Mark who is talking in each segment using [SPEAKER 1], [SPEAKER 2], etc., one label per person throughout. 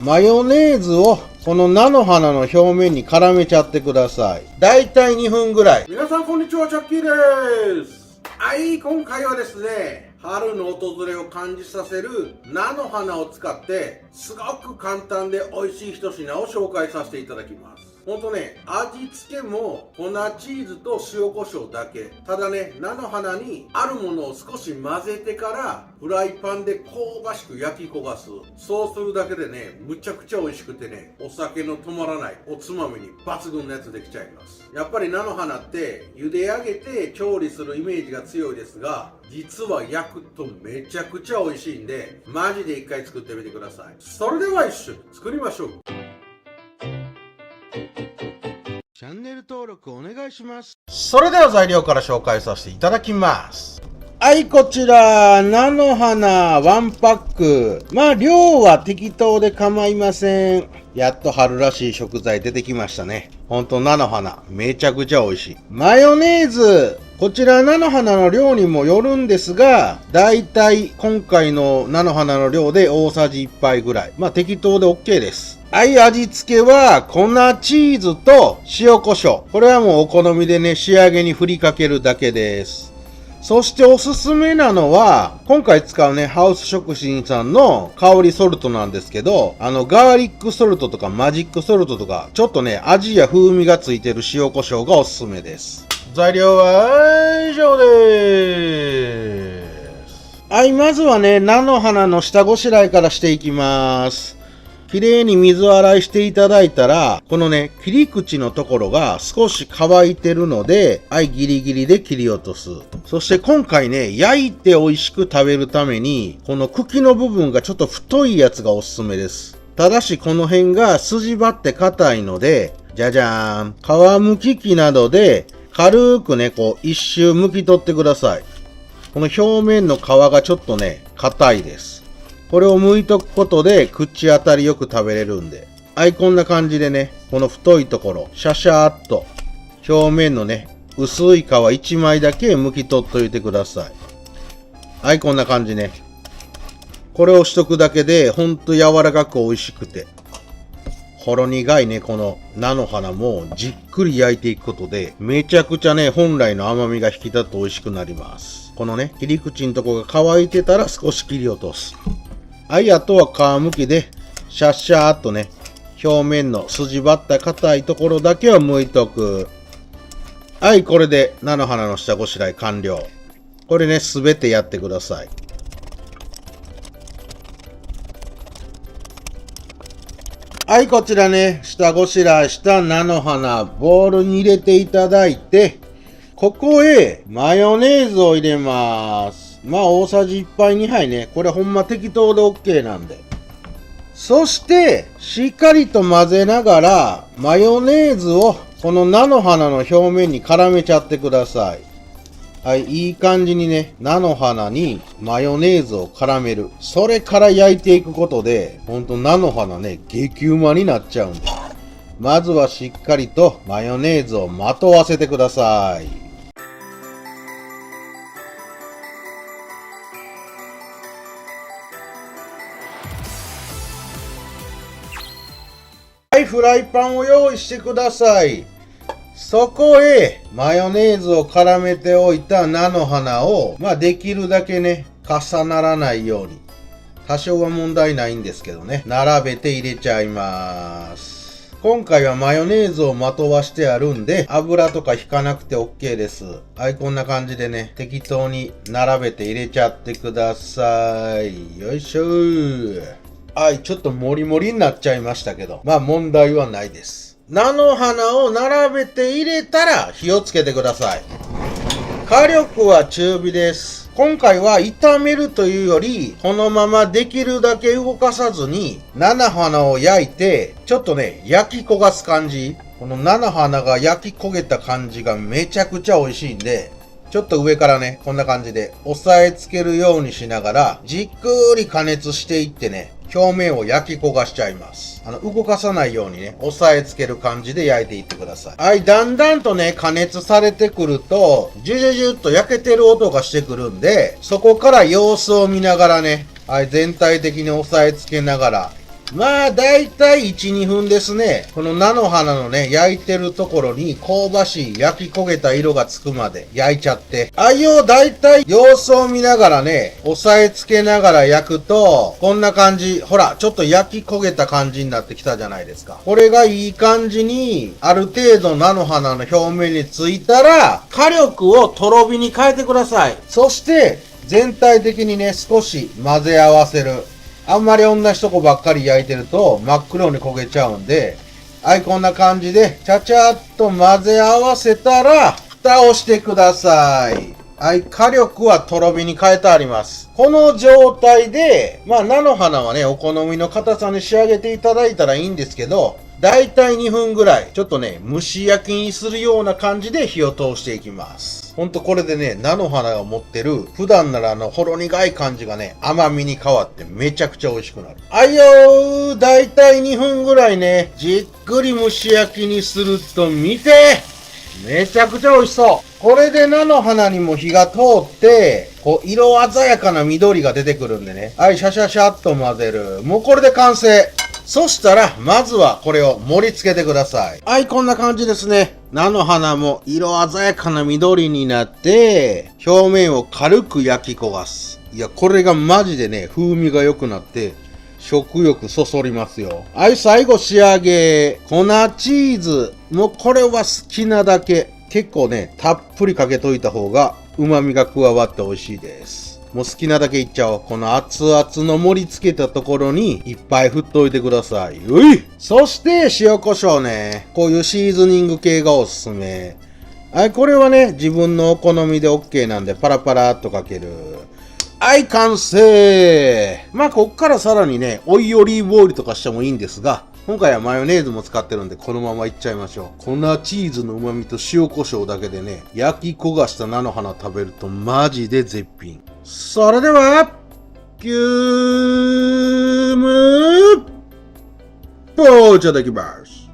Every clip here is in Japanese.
[SPEAKER 1] マヨネーズをこの菜の花の表面に絡めちゃってください。だいたい2分ぐらい。
[SPEAKER 2] 皆さんこんにちは、チャッキーです。はい、今回はですね、春の訪れを感じさせる菜の花を使ってすごく簡単で美味しい一品を紹介させていただきます。ほんとね、味付けも粉チーズと塩コショウだけ。ただね、菜の花にあるものを少し混ぜてからフライパンで香ばしく焼き焦がす。そうするだけでね、むちゃくちゃ美味しくてね、お酒の止まらないおつまみに抜群のやつできちゃいます。やっぱり菜の花って茹で上げて調理するイメージが強いですが、実は焼くとめちゃくちゃ美味しいんで、マジで一回作ってみてください。それでは一緒に作りましょう。
[SPEAKER 1] チャンネル登録お願いします。それでは材料から紹介させていただきます。はい、こちら、菜の花1パック。量は適当で構いません。やっと春らしい食材出てきましたね。ほんと菜の花、めちゃくちゃ美味しい。マヨネーズ。こちら菜の花の量にもよるんですが、だいたい今回の菜の花の量で大さじ1杯ぐらい。適当で OK です。はい、味付けは粉チーズと塩コショウ。これはもうお好みでね、仕上げに振りかけるだけです。そしておすすめなのは、今回使うね、ハウス食品さんの香りソルトなんですけど、ガーリックソルトとかマジックソルトとか、ちょっとね、味や風味がついてる塩コショウがおすすめです。材料は以上です。はい、まずはね、菜の花の下ごしらえからしていきます。きれいに水洗いしていただいたら、このね、切り口のところが少し乾いてるので、はい、ギリギリで切り落とす。そして今回ね、焼いて美味しく食べるために、この茎の部分がちょっと太いやつがおすすめです。ただしこの辺が筋張って硬いので、じゃじゃーん。皮むき器などで、軽くね、一周剥き取ってください。この表面の皮がちょっとね、硬いです。これを剥いとくことで口当たりよく食べれるんで。はい、こんな感じでね、この太いところ、シャシャーっと、表面のね、薄い皮1枚だけ剥き取っといてください。はい、こんな感じね。これをしとくだけで、ほんと柔らかく美味しくて。ほろ苦いね、この菜の花もじっくり焼いていくことで、めちゃくちゃね、本来の甘みが引き立って美味しくなります。このね、切り口のとこが乾いてたら少し切り落とす。はい、あとは皮むきで、シャッシャーっとね、表面の筋張った硬いところだけを剥いとく。はい、これで菜の花の下ごしらえ完了。これね、すべてやってください。はい、こちらね、下ごしらえした菜の花、ボウルに入れていただいて、ここへマヨネーズを入れます。大さじ1杯2杯ね。これほんま適当で OK なんで。そして、しっかりと混ぜながら、マヨネーズをこの菜の花の表面に絡めちゃってください。はい、いい感じにね、菜の花にマヨネーズを絡める。それから焼いていくことで、ほんと菜の花ね、激うまになっちゃうんで。まずはしっかりとマヨネーズをまとわせてください。はい、フライパンを用意してください。そこへマヨネーズを絡めておいた菜の花を、できるだけね、重ならないように。多少は問題ないんですけどね、並べて入れちゃいます。今回はマヨネーズをまとわしてあるんで、油とか引かなくて OK です。はい、こんな感じでね、適当に並べて入れちゃってください。よいしょー。はい、ちょっとモリモリになっちゃいましたけど、問題はないです。菜の花を並べて入れたら火をつけてください。火力は中火です。今回は炒めるというより、このままできるだけ動かさずに、菜の花を焼いて、ちょっとね、焼き焦がす感じ。この菜の花が焼き焦げた感じがめちゃくちゃ美味しいんで、ちょっと上からね、こんな感じで押さえつけるようにしながら、じっくり加熱していってね、表面を焼き焦がしちゃいます。動かさないようにね、押さえつける感じで焼いていってください。はい、だんだんとね、加熱されてくると、ジュジュジュっと焼けてる音がしてくるんで、そこから様子を見ながらね、はい、全体的に押さえつけながら、まあ、だいたい1、2分ですね。この菜の花のね、焼いてるところに香ばしい焼き焦げた色がつくまで焼いちゃって。愛をだいたい様子を見ながらね、押さえつけながら焼くと、こんな感じ。ほら、ちょっと焼き焦げた感じになってきたじゃないですか。これがいい感じに、ある程度菜の花の表面についたら、火力をとろ火に変えてください。そして、全体的にね、少し混ぜ合わせる。あんまり同じとこばっかり焼いてると真っ黒に焦げちゃうんで、はい、こんな感じで、ちゃちゃっと混ぜ合わせたら、蓋をしてください。はい、火力はとろ火に変えてあります。この状態で、まあ、菜の花はね、お好みの硬さに仕上げていただいたらいいんですけど、だいたい2分ぐらい、ちょっとね、蒸し焼きにするような感じで火を通していきます。ほんとこれでね、菜の花が持ってる、普段ならほろ苦い感じがね、甘みに変わってめちゃくちゃ美味しくなる。はいよー、だいたい2分ぐらいね、じっくり蒸し焼きにすると見て、めちゃくちゃ美味しそう。これで菜の花にも火が通って、こう、色鮮やかな緑が出てくるんでね。はい、シャシャシャっと混ぜる。もうこれで完成。そしたら、まずはこれを盛り付けてください。はい、こんな感じですね。菜の花も色鮮やかな緑になって、表面を軽く焼き焦がす。いや、これがマジでね、風味が良くなって、食欲そそりますよ。はい、最後仕上げ。粉チーズ。もうこれは好きなだけ。結構ね、たっぷりかけといた方が旨味が加わって美味しいです。もう好きなだけいっちゃおう。この熱々の盛り付けたところにいっぱい振っといてください。うい！そして塩コショウね。こういうシーズニング系がおすすめ。はい、これはね、自分のお好みで OK なんでパラパラっとかける。はい、完成！まあ、こっからさらにね、オリーブオイルとかしてもいいんですが、今回はマヨネーズも使ってるんで、このままいっちゃいましょう。粉チーズの旨味と塩コショウだけでね、焼き焦がした菜の花食べるとマジで絶品。それでは、ギュームポーいただきます。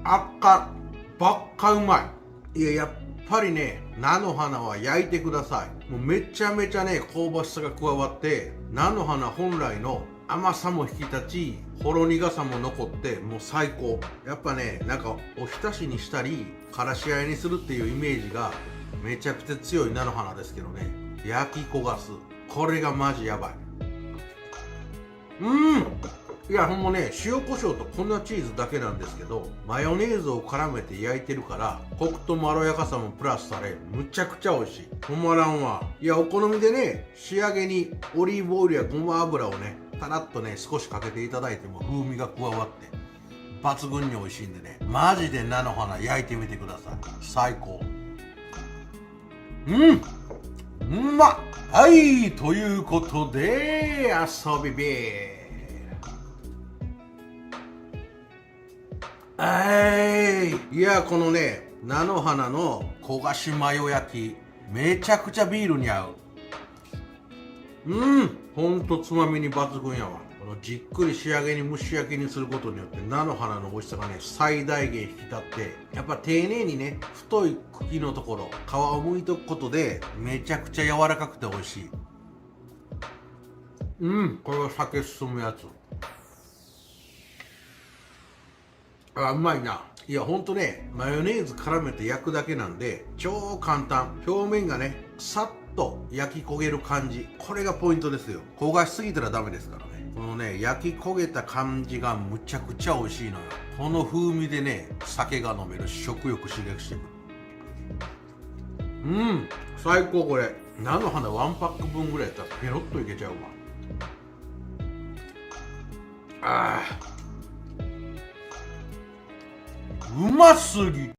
[SPEAKER 1] ばっかうまい。いや、やっぱりね、菜の花は焼いてください。もうめちゃめちゃね、香ばしさが加わって、菜の花本来の甘さも引き立ち、ほろ苦さも残って、もう最高。やっぱね、なんかおひたしにしたり、からしあえにするっていうイメージがめちゃくちゃ強い菜の花ですけどね。焼き焦がす。これがマジやばい。いや、ほんまね、塩コショウと粉チーズだけなんですけど、マヨネーズを絡めて焼いてるから、コクとまろやかさもプラスされ、むちゃくちゃ美味しい。止まらんわ。いや、お好みでね、仕上げにオリーブオイルやごま油をね、たらっとね、少しかけていただいても風味が加わって、抜群に美味しいんでね、マジで菜の花焼いてみてください。最高。うまっ。はい、ということで、遊びビー。いや、このね、菜の花の焦がしマヨ焼き、めちゃくちゃビールに合う。ほんとつまみに抜群やわ。このじっくり仕上げに蒸し焼きにすることによって菜の花の美味しさがね、最大限引き立って、やっぱ丁寧にね、太い茎のところ、皮を剥いとくことで、めちゃくちゃ柔らかくて美味しい。これは酒進むやつ。うまいな。いや、ほんとね、マヨネーズ絡めて焼くだけなんで、超簡単。表面がね、さっと焼き焦げる感じ。これがポイントですよ。焦がしすぎたらダメですからね。このね、焼き焦げた感じがむちゃくちゃ美味しいのよ。この風味でね、酒が飲める。食欲刺激してくる。最高これ。菜の花1パック分ぐらいやったらペロッといけちゃうわ。うますぎ。